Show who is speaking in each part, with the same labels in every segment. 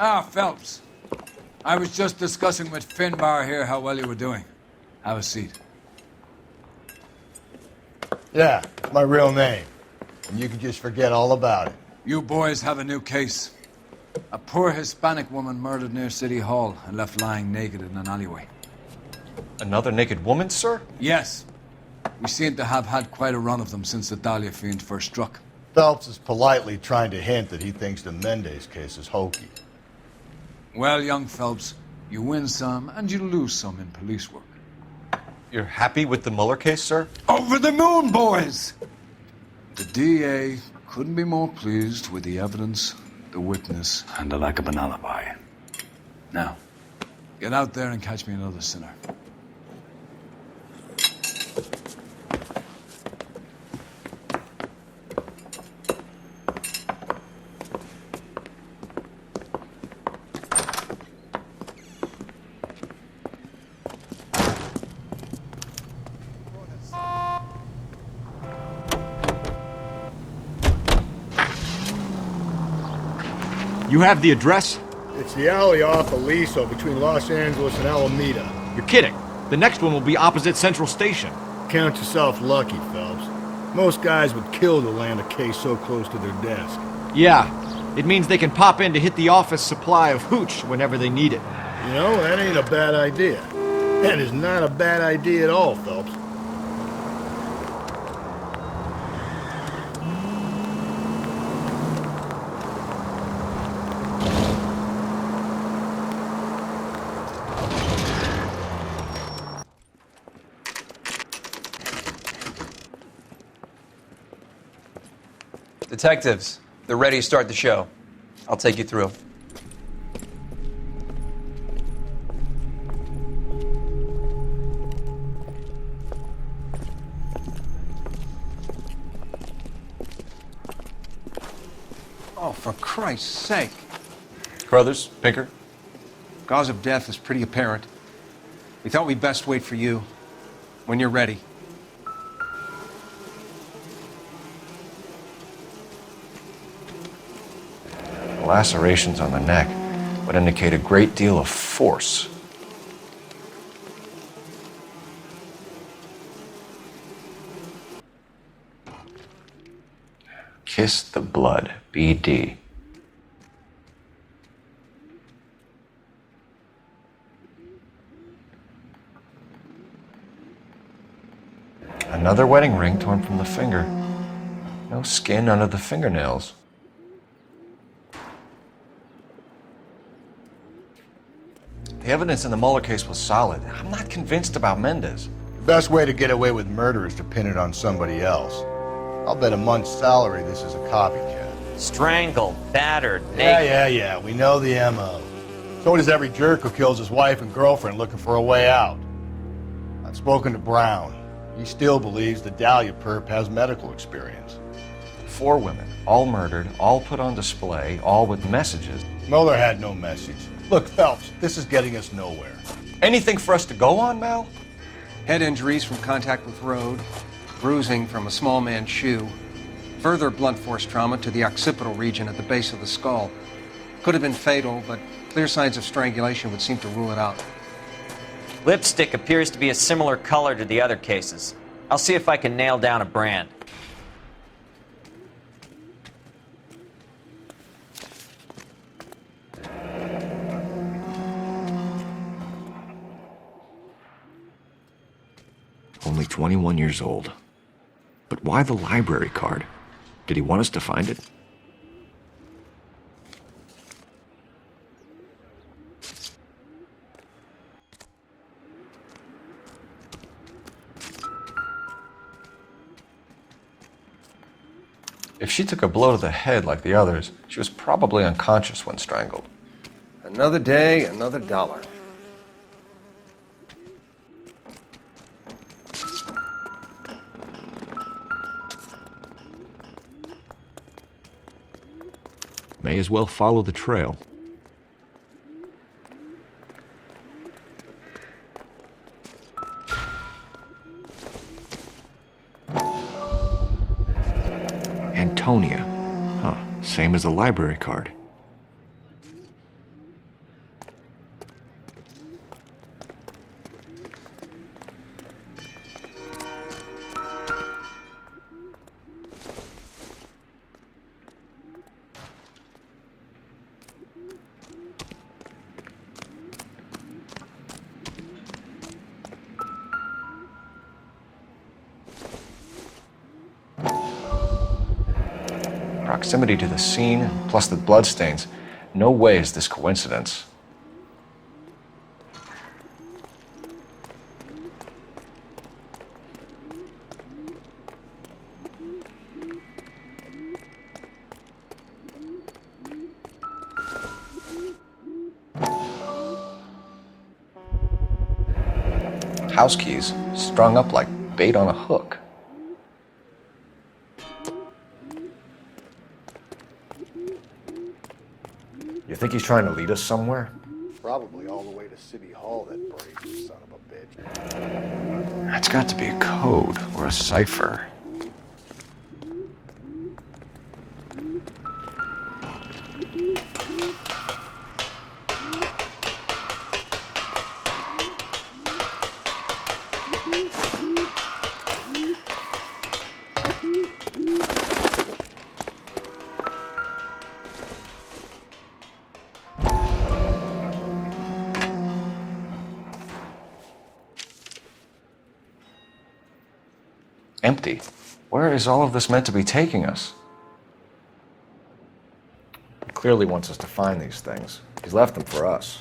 Speaker 1: Ah, Phelps. I was just discussing with Finbar here how well you were doing. Have a seat.
Speaker 2: Yeah, it's my real name. And you can just forget all about it.
Speaker 1: You boys have a new case. A poor Hispanic woman murdered near City Hall and left lying naked in an alleyway.
Speaker 3: Another naked woman, sir?
Speaker 1: Yes. We seem to have had quite a run of them since the Dahlia fiend first struck.
Speaker 2: Phelps is politely trying to hint that he thinks the Mendez case is hokey.
Speaker 1: Well, young Phelps, you win some and you lose some in police work.
Speaker 3: You're happy with the Mueller case, sir?
Speaker 1: Over the moon, boys! The DA couldn't be more pleased with the evidence, the witness, and the lack of an alibi. Now, get out there and catch me another sinner.
Speaker 4: You have the address?
Speaker 2: It's the alley off Aliso between Los Angeles and Alameda.
Speaker 4: You're kidding. The next one will be opposite Central Station.
Speaker 2: Count yourself lucky, Phelps. Most guys would kill to land a case so close to their desk.
Speaker 4: Yeah, it means they can pop in to hit the office supply of hooch whenever they need it.
Speaker 2: You know, that ain't a bad idea. That is not a bad idea at all, Phelps.
Speaker 5: Detectives, they're ready to start the show. I'll take you through.
Speaker 6: Oh, for Christ's sake.
Speaker 3: Carruthers, Pinker?
Speaker 6: Cause of death is pretty apparent. We thought we'd best wait for you. When you're ready.
Speaker 3: Lacerations on the neck would indicate a great deal of force. Kiss the blood, BD. Another wedding ring torn from the finger. No skin under the fingernails. The evidence in the Mueller case was solid. I'm not convinced about Mendez.
Speaker 2: The best way to get away with murder is to pin it on somebody else. I'll bet a month's salary this is a copycat.
Speaker 7: Strangled, battered, naked.
Speaker 2: Yeah. We know the M.O. So does every jerk who kills his wife and girlfriend looking for a way out. I've spoken to Brown. He still believes the Dahlia perp has medical experience.
Speaker 3: 4 women, all murdered, all put on display, all with messages.
Speaker 2: Mueller had no message. Look, Phelps, this is getting us nowhere.
Speaker 3: Anything for us to go on, Mal?
Speaker 6: Head injuries from contact with road, bruising from a small man's shoe, further blunt force trauma to the occipital region at the base of the skull. Could have been fatal, but clear signs of strangulation would seem to rule it out.
Speaker 7: Lipstick appears to be a similar color to the other cases. I'll see if I can nail down a brand.
Speaker 4: Only 21 years old. But why the library card? Did he want us to find it?
Speaker 3: If she took a blow to the head like the others, she was probably unconscious when strangled.
Speaker 6: Another day, another dollar.
Speaker 4: May as well follow the trail. Antonia. Huh, same as the library card.
Speaker 3: proximity to the scene, plus the bloodstains, no way is this coincidence. House keys strung up like bait on a hook. You think he's trying to lead us somewhere?
Speaker 2: Probably all the way to City Hall, that brave son of a bitch.
Speaker 3: That's got to be a code or a cipher. Empty. Where is all of this meant to be taking us? He clearly wants us to find these things. He's left them for us.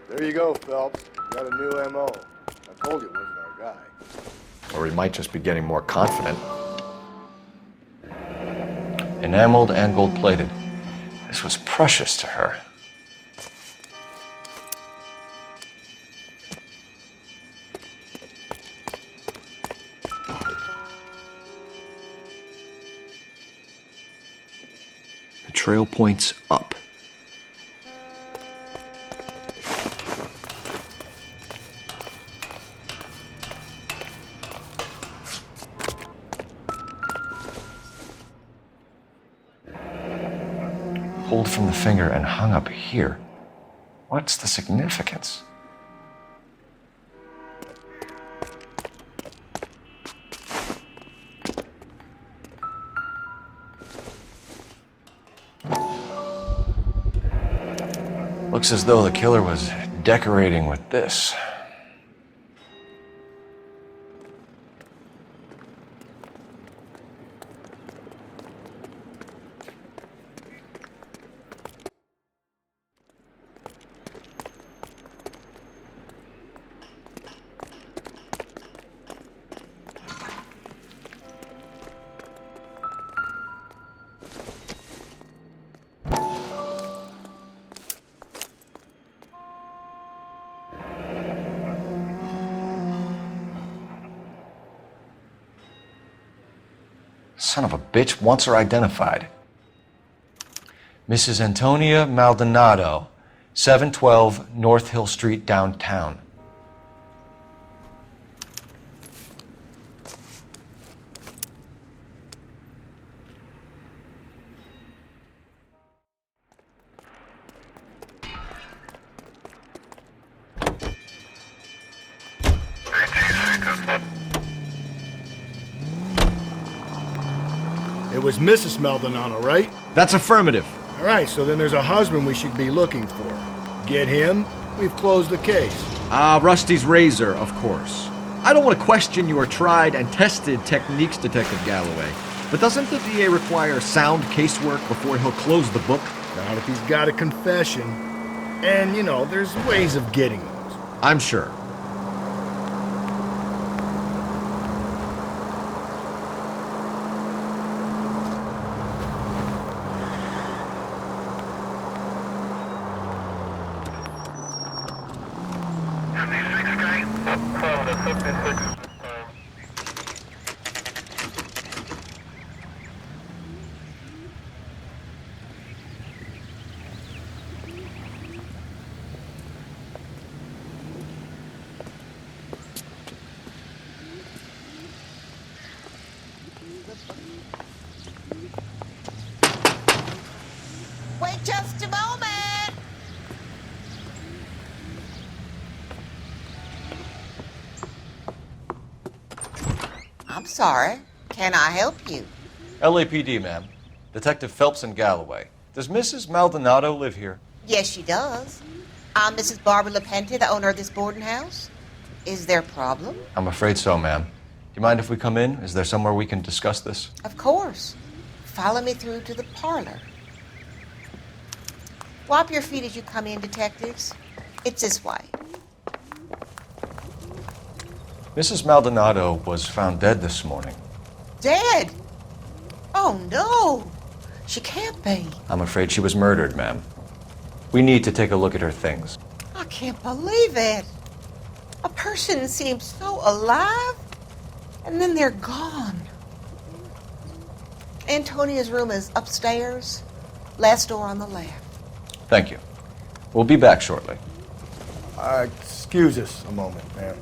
Speaker 2: There you go, Phelps. You got a new M.O. I told you it wasn't our guy.
Speaker 3: Or he might just be getting more confident. Enameled and gold-plated. This was precious to her. The trail points up. Pulled from the finger and hung up here. What's the significance? Looks as though the killer was decorating with this. Son of a bitch wants her identified. Mrs. Antonia Maldonado, 712 North Hill Street, downtown.
Speaker 2: It was Mrs. Maldonado, right?
Speaker 8: That's affirmative.
Speaker 2: All right, so then there's a husband we should be looking for. Get him, we've closed the case.
Speaker 8: Rusty's razor, of course. I don't want to question your tried and tested techniques, Detective Galloway, but doesn't the DA require sound casework before he'll close the book?
Speaker 2: Not if he's got a confession. And, you know, there's ways of getting those.
Speaker 8: I'm sure.
Speaker 9: Wait just a moment. I'm sorry. Can I help you?
Speaker 3: LAPD, ma'am. Detective Phelps and Galloway. Does Mrs. Maldonado live here?
Speaker 9: Yes, she does. I'm Mrs. Barbara LaPente, the owner of this boarding house. Is there a problem?
Speaker 3: I'm afraid so, ma'am. Do you mind if we come in? Is there somewhere we can discuss this?
Speaker 9: Of course. follow me through to the parlor. Wipe your feet as you come in, detectives. It's this way.
Speaker 3: Mrs. Maldonado was found dead this morning.
Speaker 9: Dead? Oh, no. She can't be.
Speaker 3: I'm afraid she was murdered, ma'am. We need to take a look at her things.
Speaker 9: I can't believe it. A person seems so alive, and then they're gone. Antonia's room is upstairs, last door on the left.
Speaker 3: Thank you. We'll be back shortly.
Speaker 2: Excuse us a moment, ma'am.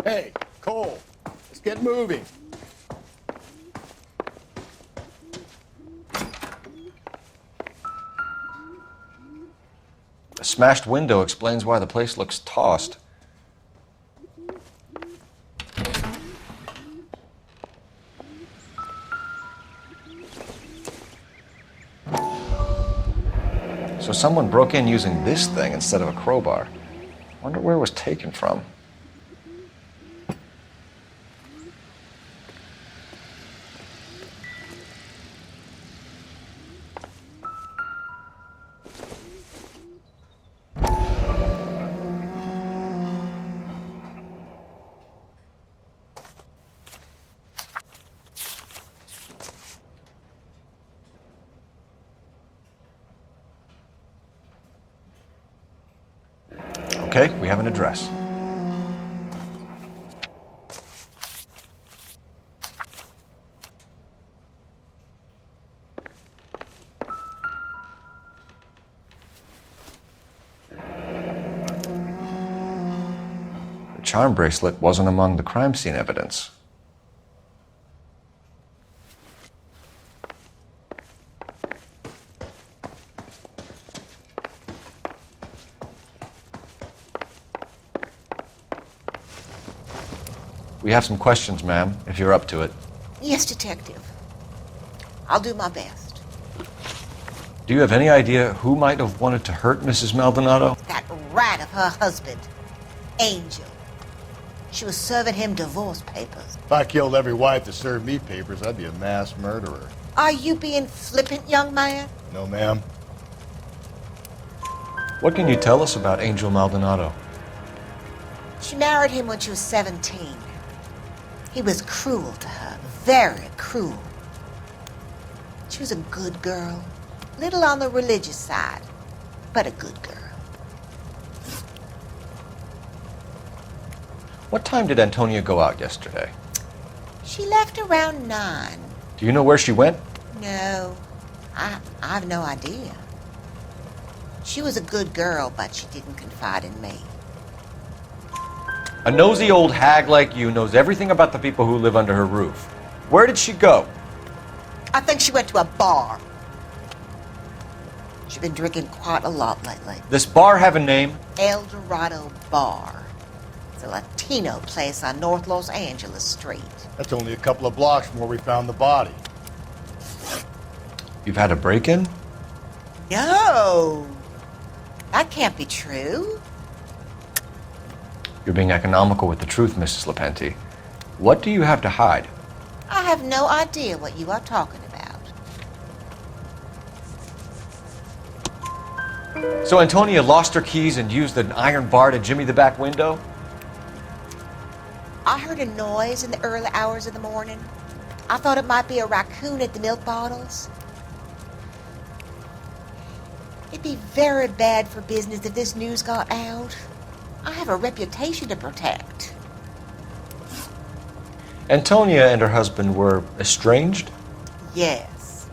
Speaker 2: Hey, Cole, let's get moving.
Speaker 3: The smashed window explains why the place looks tossed. So someone broke in using this thing instead of a crowbar. Wonder where it was taken from. Okay, we have an address. The charm bracelet wasn't among the crime scene evidence. We have some questions, ma'am, if you're up to it.
Speaker 9: Yes, detective. I'll do my best.
Speaker 3: Do you have any idea who might have wanted to hurt Mrs. Maldonado?
Speaker 9: That rat of her husband, Angel. She was serving him divorce papers.
Speaker 2: If I killed every wife that served me papers, I'd be a mass murderer.
Speaker 9: Are you being flippant, young man?
Speaker 2: No, ma'am.
Speaker 3: What can you tell us about Angel Maldonado?
Speaker 9: She married him when she was 17. He was cruel to her, very cruel. She was a good girl, little on the religious side, but a good girl.
Speaker 3: What time did Antonia go out yesterday?
Speaker 9: She left around 9.
Speaker 3: Do you know where she went?
Speaker 9: No, I've no idea. She was a good girl, but she didn't confide in me.
Speaker 3: A nosy old hag like you knows everything about the people who live under her roof. Where did she go?
Speaker 9: I think she went to a bar. She's been drinking quite a lot lately.
Speaker 3: This bar have a name?
Speaker 9: El Dorado Bar. It's a Latino place on North Los Angeles Street.
Speaker 2: That's only a couple of blocks from where we found the body.
Speaker 3: You've had a break-in?
Speaker 9: No, that can't be true.
Speaker 3: You're being economical with the truth, Mrs. Lepenti. What do you have to hide?
Speaker 9: I have no idea what you are talking about.
Speaker 3: So Antonia lost her keys and used an iron bar to jimmy the back window?
Speaker 9: I heard a noise in the early hours of the morning. I thought it might be a raccoon at the milk bottles. It'd be very bad for business if this news got out. I have a reputation to protect.
Speaker 3: Antonia and her husband were estranged?
Speaker 9: Yes.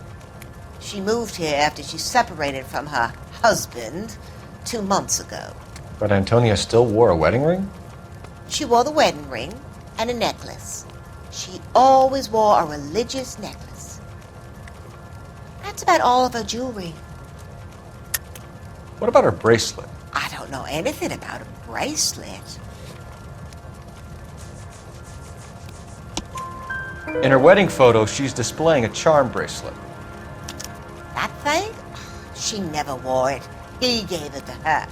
Speaker 9: She moved here after she separated from her husband 2 months ago.
Speaker 3: But Antonia still wore a wedding ring?
Speaker 9: She wore the wedding ring and a necklace. She always wore a religious necklace. That's about all of her jewelry.
Speaker 3: What about her bracelet?
Speaker 9: I don't know anything about a bracelet.
Speaker 3: In her wedding photo, she's displaying a charm bracelet.
Speaker 9: That thing? She never wore it. He gave it to her.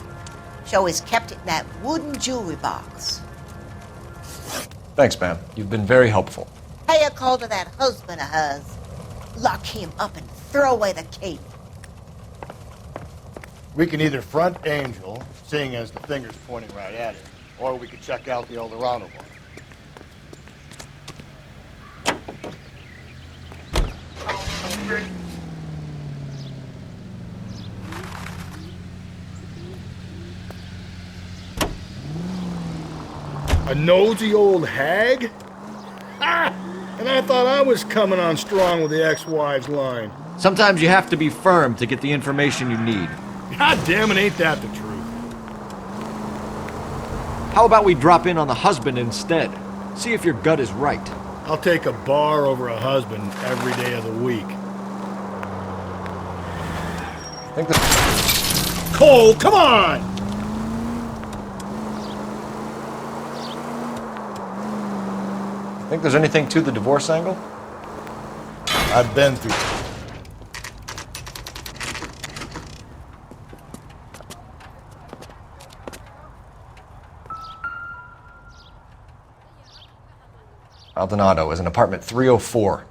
Speaker 9: She always kept it in that wooden jewelry box.
Speaker 3: Thanks, ma'am. You've been very helpful.
Speaker 9: Pay a call to that husband of hers. Lock him up and throw away the key.
Speaker 2: We can either front Angel, seeing as the finger's pointing right at him, or we could check out the Eldorado one.
Speaker 10: A nosy old hag? Ha! And I thought I was coming on strong with the ex-wives line.
Speaker 8: Sometimes you have to be firm to get the information you need.
Speaker 10: God damn it, ain't that the truth?
Speaker 8: How about we drop in on the husband instead? See if your gut is right.
Speaker 10: I'll take a bar over a husband every day of the week.
Speaker 3: I think that...
Speaker 10: Cole, come on!
Speaker 3: Think there's anything to the divorce angle?
Speaker 2: I've been through it.
Speaker 3: Maldonado is in apartment 304.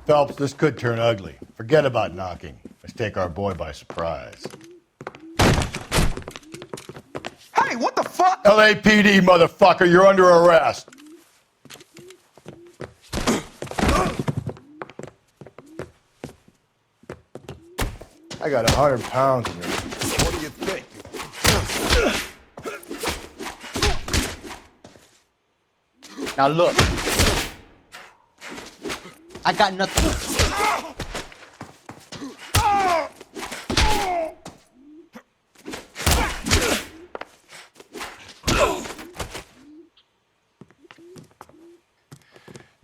Speaker 2: Phelps, this could turn ugly. Forget about knocking. Let's take our boy by surprise.
Speaker 1: Hey, what the fuck?
Speaker 2: LAPD, motherfucker, you're under arrest. I got 100 pounds in here. What do you think?
Speaker 11: Now look. I got nothing.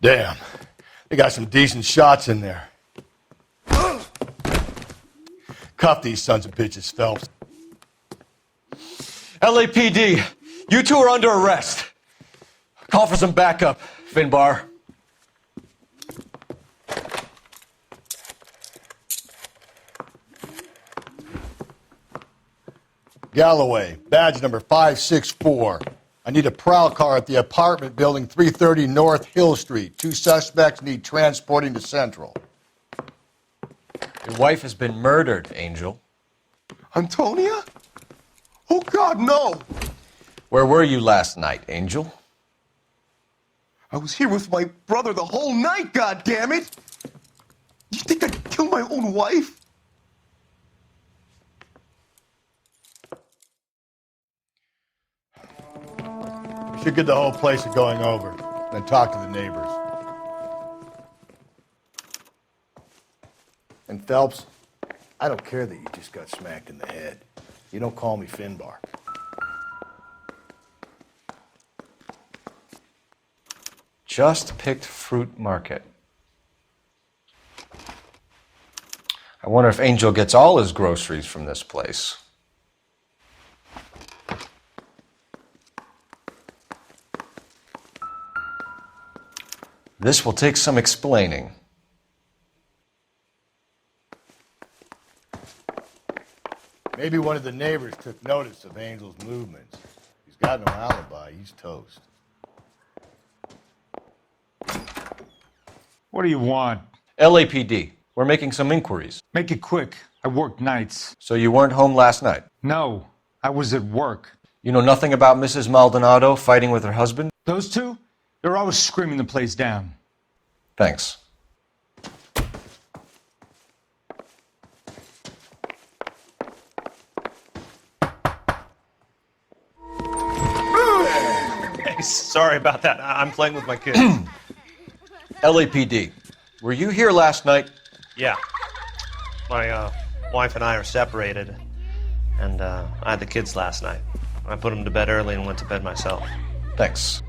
Speaker 2: Damn. They got some decent shots in there. Cuff these sons of bitches, Phelps.
Speaker 3: LAPD, you two are under arrest. Call for some backup, Finbar.
Speaker 2: Galloway, badge number 564. I need a prowl car at the apartment building 330 North Hill Street. 2 suspects need transporting to Central.
Speaker 3: Your wife has been murdered, Angel.
Speaker 1: Antonia? Oh, God, no!
Speaker 3: Where were you last night, Angel?
Speaker 1: I was here with my brother the whole night, goddammit! You think I'd kill my own wife?
Speaker 2: We should get the whole place going over, then talk to the neighbors. And Phelps, I don't care that you just got smacked in the head. You don't call me Finbar.
Speaker 3: Just picked fruit market. I wonder if Angel gets all his groceries from this place. This will take some explaining.
Speaker 2: Maybe one of the neighbors took notice of Angel's movements. He's got no alibi. He's toast.
Speaker 12: What do you want?
Speaker 3: LAPD, we're making some inquiries.
Speaker 12: Make it quick. I work nights.
Speaker 3: So you weren't home last night?
Speaker 12: No, I was at work.
Speaker 3: You know nothing about Mrs. Maldonado fighting with her husband?
Speaker 12: Those two? They're always screaming the place down.
Speaker 3: Thanks.
Speaker 13: Hey, sorry about that. I'm playing with my kids.
Speaker 3: LAPD, were you here last night?
Speaker 13: Yeah. My wife and I are separated, and I had the kids last night. I put them to bed early and went to bed myself.
Speaker 3: Thanks.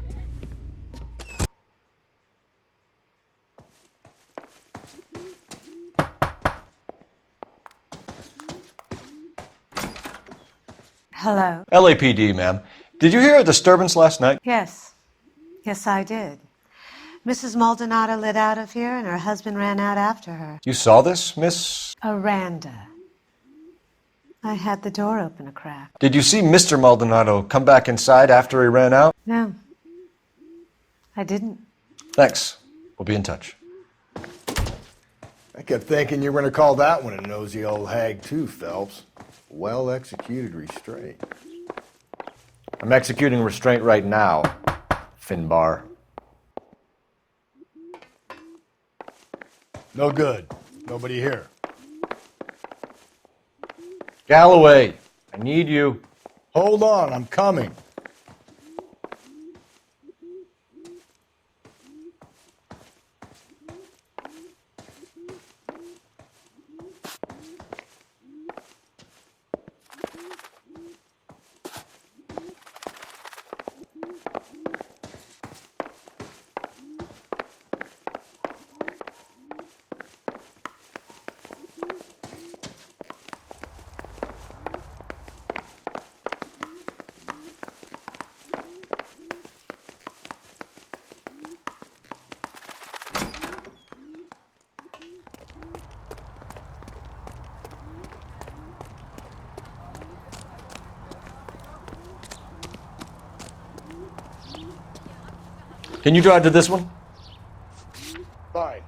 Speaker 14: Hello.
Speaker 3: LAPD, ma'am. Did you hear a disturbance last night?
Speaker 9: Yes. Yes, I did. Mrs. Maldonado lit out of here, and her husband ran out after her.
Speaker 3: You saw this, Miss?
Speaker 9: Aranda. I had the door open a crack.
Speaker 3: Did you see Mr. Maldonado come back inside after he ran out?
Speaker 9: No. I didn't.
Speaker 3: Thanks. We'll be in touch.
Speaker 2: I kept thinking you were going to call that one a nosy old hag too, Phelps. Well-executed restraint.
Speaker 3: I'm executing restraint right now, Finbar.
Speaker 2: No good. Nobody here.
Speaker 3: Galloway, I need you.
Speaker 2: Hold on, I'm coming.
Speaker 3: Can you drive to this one?
Speaker 2: Fine.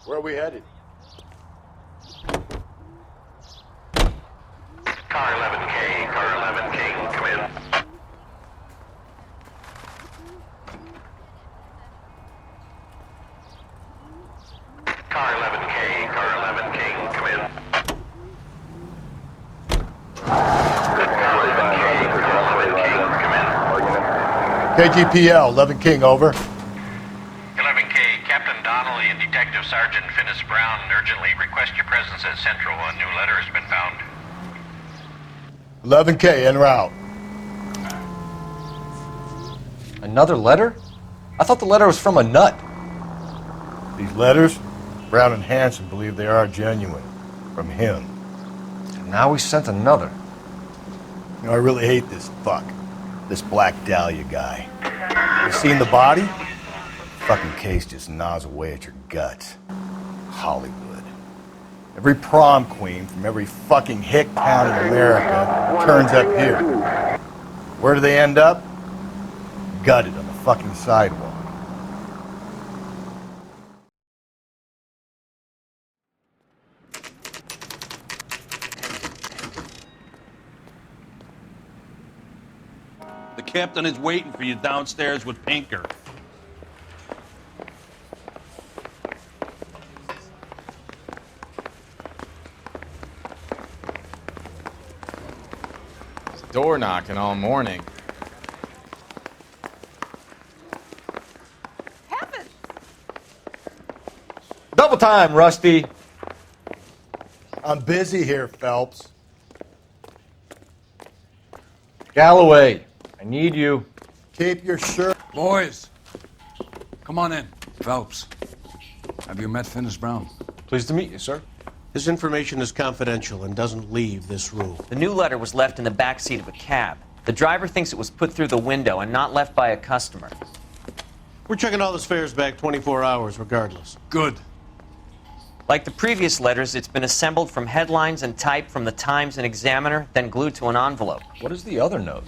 Speaker 2: Where are we headed?
Speaker 14: Car 11K, car 11K, come in. Car 11K, car 11K, come in. Car 11K, car 11K, come in.
Speaker 2: KGPL, 11 King, over.
Speaker 14: 11K, Captain Donnelly and Detective Sergeant Finnis Brown urgently request your presence at Central. A new letter has been found.
Speaker 2: 11K, en route.
Speaker 3: Another letter? I thought the letter was from a nut.
Speaker 2: These letters, Brown and Hanson believe they are genuine. From him.
Speaker 3: And now we sent another.
Speaker 2: You know, I really hate this fuck. This Black Dahlia guy. You seen the body? Fucking case just gnaws away at your guts. Hollywood. Every prom queen from every fucking hick town in America turns up here. Where do they end up? Gutted on the fucking sidewalk.
Speaker 15: The captain is waiting for you downstairs with Pinker.
Speaker 16: Door knocking all morning.
Speaker 3: Double time, Rusty.
Speaker 2: I'm busy here, Phelps.
Speaker 3: Galloway, I need you.
Speaker 2: Keep your shirt.
Speaker 1: Boys, come on in. Phelps, have you met Finnis Brown?
Speaker 3: Pleased to meet you, sir.
Speaker 17: This information is confidential and doesn't leave this room.
Speaker 7: The new letter was left in the back seat of a cab. The driver thinks it was put through the window and not left by a customer.
Speaker 17: We're checking all this fares back 24 hours regardless.
Speaker 1: Good.
Speaker 7: Like the previous letters, it's been assembled from headlines and type from the Times and Examiner, then glued to an envelope.
Speaker 3: What is the other note?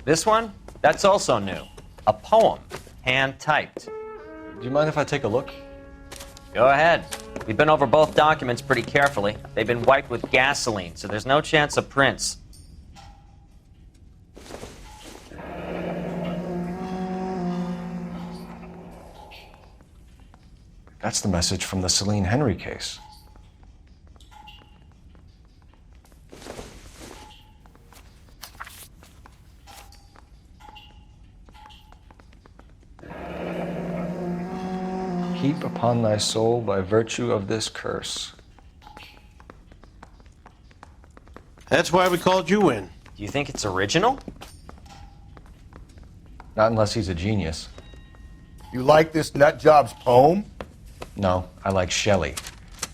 Speaker 7: This one? That's also new. A poem, hand-typed.
Speaker 3: Do you mind if I take a look?
Speaker 7: Go ahead. We've been over both documents pretty carefully. They've been wiped with gasoline, so there's no chance of prints.
Speaker 3: That's the message from the Celine Henry case. Heap upon thy soul by virtue of this curse.
Speaker 17: That's why we called you in.
Speaker 7: Do you think it's original?
Speaker 3: Not unless he's a genius.
Speaker 2: You like this nutjob's poem?
Speaker 3: No, I like Shelley.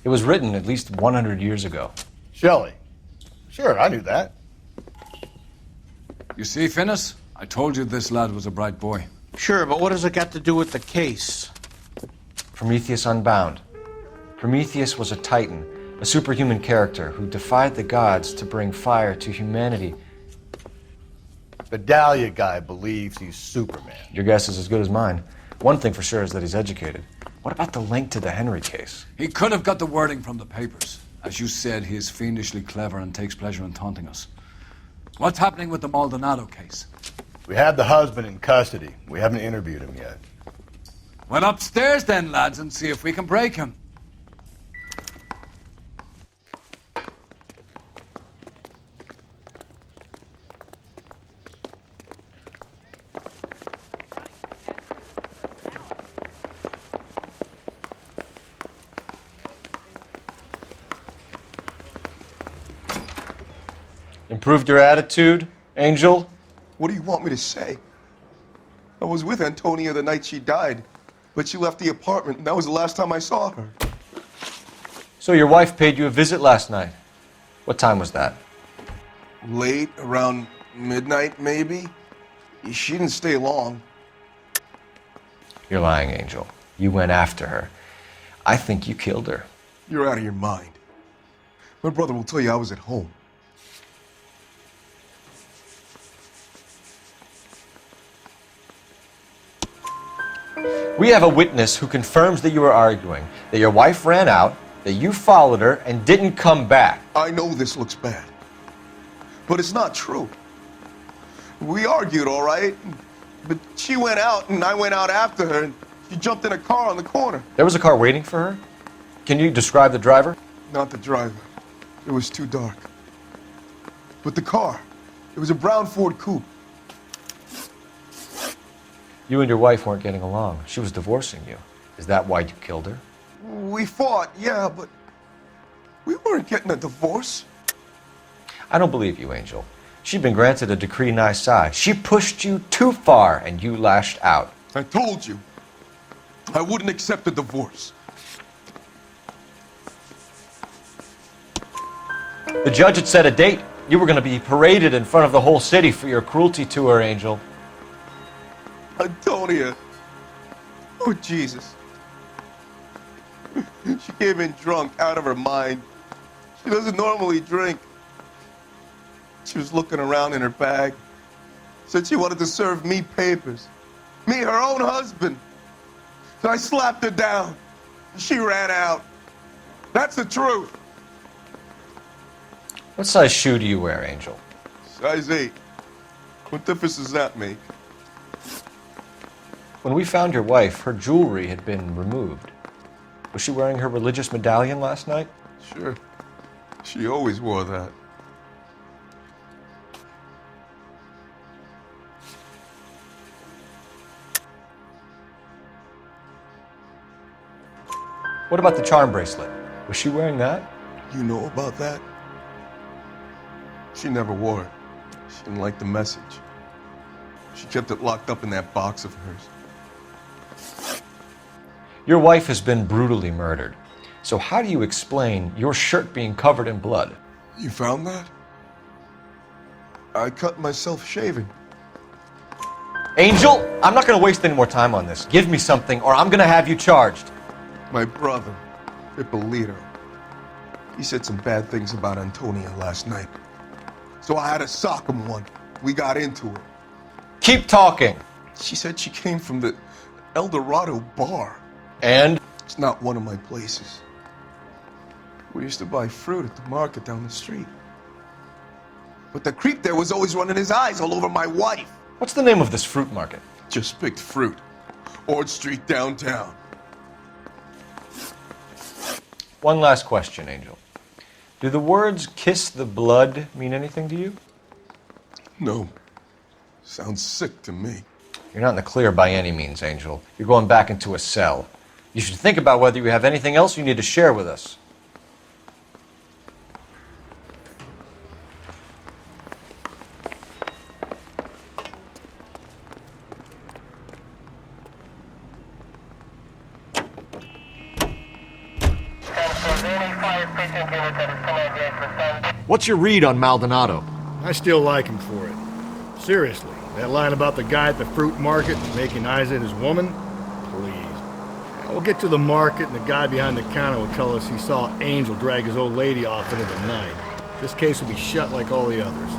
Speaker 3: It was written at least 100 years ago.
Speaker 2: Shelley. Sure, I knew that.
Speaker 1: You see, Finnis? I told you this lad was a bright boy.
Speaker 17: Sure, but what does it got to do with the case?
Speaker 3: Prometheus Unbound. Prometheus was a titan, a superhuman character who defied the gods to bring fire to humanity.
Speaker 2: The Dahlia guy believes he's Superman.
Speaker 3: Your guess is as good as mine. One thing for sure is that he's educated. What about the link to the Henry case?
Speaker 1: He could have got the wording from the papers. As you said, he is fiendishly clever and takes pleasure in taunting us. What's happening with the Maldonado case?
Speaker 2: We have the husband in custody. We haven't interviewed him yet.
Speaker 1: Well, upstairs then, lads, and see if we can break him.
Speaker 3: Improved your attitude, Angel?
Speaker 18: What do you want me to say? I was with Antonia the night she died, but she left the apartment, and that was the last time I saw her.
Speaker 3: So your wife paid you a visit last night. What time was that?
Speaker 18: Late, around midnight, maybe? She didn't stay long.
Speaker 3: You're lying, Angel. You went after her. I think you killed her.
Speaker 18: You're out of your mind. My brother will tell you I was at home.
Speaker 3: We have a witness who confirms that you were arguing, that your wife ran out, that you followed her, and didn't come back.
Speaker 18: I know this looks bad, but it's not true. We argued, all right, but she went out and I went out after her and she jumped in a car on the corner.
Speaker 3: There was a car waiting for her? Can you describe the driver?
Speaker 18: Not the driver. It was too dark. But the car, it was a brown Ford coupe.
Speaker 3: You and your wife weren't getting along. She was divorcing you. Is that why you killed her?
Speaker 18: We fought, yeah, but we weren't getting a divorce.
Speaker 3: I don't believe you, Angel. She'd been granted a decree nisi. She pushed you too far, and you lashed out.
Speaker 18: I told you, I wouldn't accept a divorce.
Speaker 3: The judge had set a date. You were going to be paraded in front of the whole city for your cruelty to her, Angel.
Speaker 18: Antonia. Oh, Jesus. She came in drunk, out of her mind. She doesn't normally drink. She was looking around in her bag. Said she wanted to serve me papers. Me, her own husband. So I slapped her down. She ran out. That's the truth.
Speaker 3: What size shoe do you wear, Angel?
Speaker 18: Size 8. What difference does that make?
Speaker 3: When we found your wife, her jewelry had been removed. Was she wearing her religious medallion last night?
Speaker 18: Sure. She always wore that.
Speaker 3: What about the charm bracelet? Was she wearing that?
Speaker 18: You know about that? She never wore it. She didn't like the message. She kept it locked up in that box of hers.
Speaker 3: Your wife has been brutally murdered. So how do you explain your shirt being covered in blood?
Speaker 18: You found that? I cut myself shaving.
Speaker 3: Angel, I'm not going to waste any more time on this. Give me something or I'm going to have you charged.
Speaker 18: My brother, Ippolito, he said some bad things about Antonia last night. So I had to sock him one. We got into it.
Speaker 3: Keep talking.
Speaker 18: She said she came from the El Dorado bar.
Speaker 3: And?
Speaker 18: It's not one of my places. We used to buy fruit at the market down the street. But the creep there was always running his eyes all over my wife.
Speaker 3: What's the name of this fruit market?
Speaker 18: Just picked fruit. Ord Street downtown.
Speaker 3: One last question, Angel. Do the words kiss the blood mean anything to you?
Speaker 18: No. Sounds sick to me.
Speaker 3: You're not in the clear by any means, Angel. You're going back into a cell. You should think about whether you have anything else you need to share with us.
Speaker 8: What's your read on Maldonado?
Speaker 10: I still like him for it. Seriously, that line about the guy at the fruit market making eyes at his woman? Please. We'll get to the market and the guy behind the counter will tell us he saw Angel drag his old lady off into the night. This case will be shut like all the others.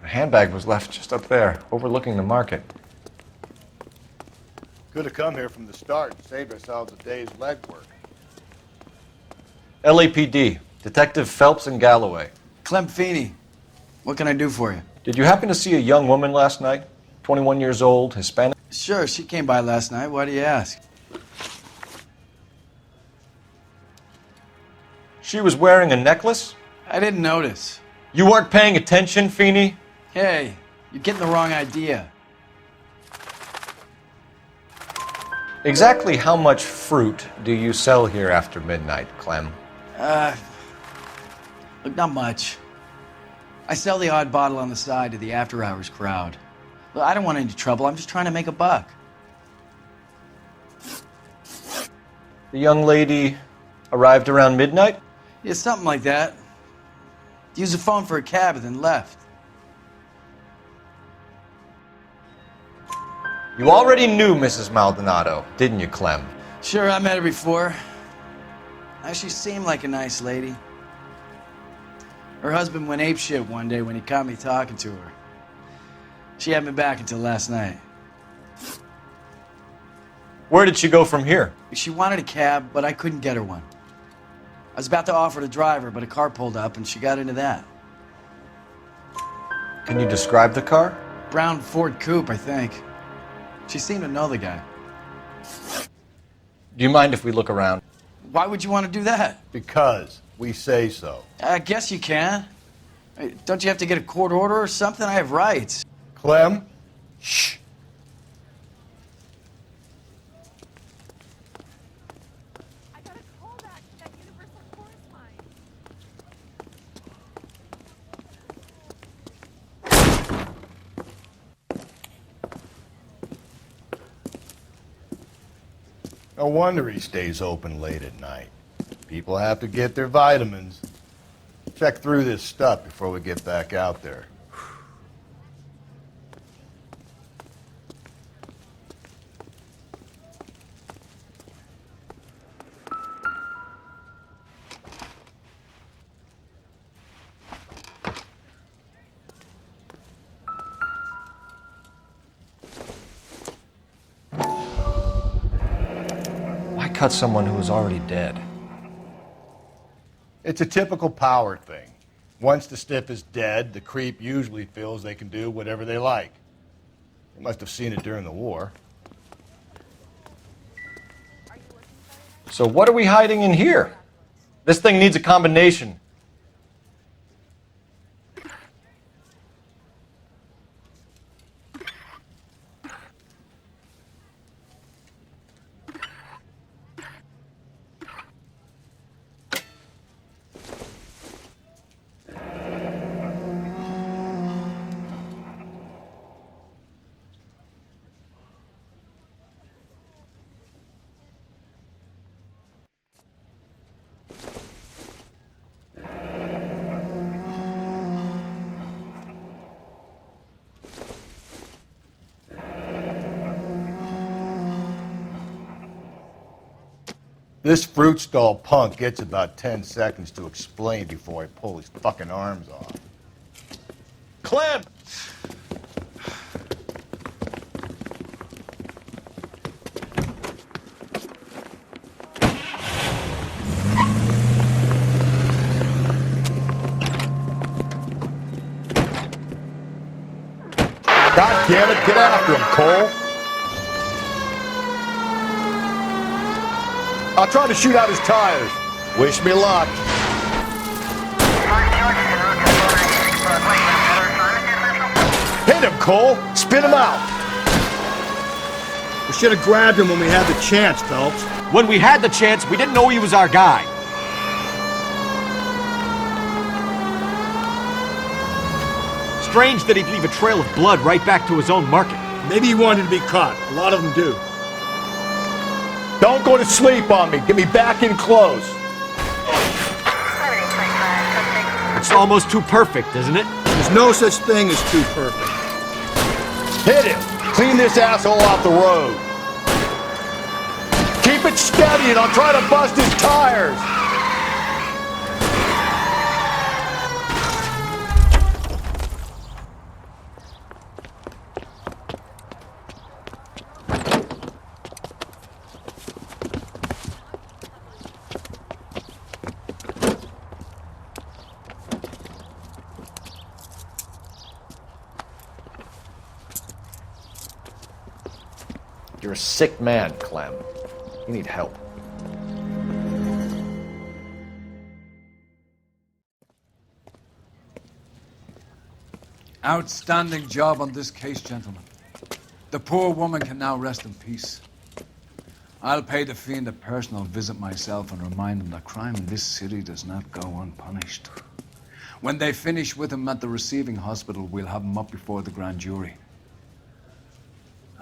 Speaker 3: The handbag was left just up there, overlooking the market.
Speaker 2: Could have come here from the start and saved ourselves a day's legwork.
Speaker 3: LAPD, Detective Phelps and Galloway.
Speaker 19: Clem Feeney, what can I do for you?
Speaker 3: Did you happen to see a young woman last night? 21 years old, Hispanic?
Speaker 19: Sure, she came by last night. Why do you ask?
Speaker 3: She was wearing a necklace?
Speaker 19: I didn't notice.
Speaker 3: You weren't paying attention, Feeney?
Speaker 19: Hey, you're getting the wrong idea.
Speaker 3: Exactly how much fruit do you sell here after midnight, Clem?
Speaker 19: Look, not much. I sell the odd bottle on the side to the after-hours crowd. Look, I don't want any trouble. I'm just trying to make a buck.
Speaker 3: The young lady arrived around midnight?
Speaker 19: Yeah, something like that. Used the phone for a cab and then left.
Speaker 3: You already knew Mrs. Maldonado, didn't you, Clem?
Speaker 19: Sure, I met her before. She seemed like a nice lady. Her husband went apeshit one day when he caught me talking to her. She had me back until last night.
Speaker 3: Where did she go from here?
Speaker 19: She wanted a cab, but I couldn't get her one. I was about to offer to drive her, but a car pulled up and she got into that.
Speaker 3: Can you describe the car?
Speaker 19: Brown Ford Coupe, I think. She seemed to know the guy.
Speaker 3: Do you mind if we look around?
Speaker 19: Why would you want to do that?
Speaker 2: Because we say so.
Speaker 19: I guess you can. Hey, don't you have to get a court order or something? I have rights.
Speaker 2: Clem? Shh. No wonder he stays open late at night. People have to get their vitamins. Check through this stuff before we get back out there.
Speaker 3: Cut someone who was already dead.
Speaker 2: It's a typical power thing. Once the stiff is dead, the creep usually feels they can do whatever they like. They must have seen it during the war.
Speaker 3: So what are we hiding in here? This thing needs a combination.
Speaker 2: This fruit stall punk gets about 10 seconds to explain before I pull his fucking arms off.
Speaker 8: Clem!
Speaker 2: God damn it, get after him, Cole! I'll try to shoot out his tires. Wish me luck. Hit him, Cole. Spin him out.
Speaker 10: We should have grabbed him when we had the chance, Phelps.
Speaker 8: When we had the chance, we didn't know he was our guy. Strange that he'd leave a trail of blood right back to his own market.
Speaker 10: Maybe he wanted to be caught. A lot of them do.
Speaker 2: Don't go to sleep on me. Get me back in close.
Speaker 8: It's almost too perfect, isn't it?
Speaker 10: There's no such thing as too perfect.
Speaker 2: Hit him. Clean this asshole off the road. Keep it steady and I'll try to bust his tires.
Speaker 3: You're a sick man, Clem. You need help.
Speaker 1: Outstanding job on this case, gentlemen. The poor woman can now rest in peace. I'll pay the fiend a personal visit myself and remind him that crime in this city does not go unpunished. When they finish with him at the receiving hospital, we'll have him up before the grand jury.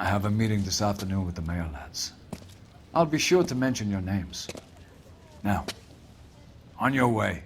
Speaker 1: I have a meeting this afternoon with the mayor lads. I'll be sure to mention your names. Now, on your way.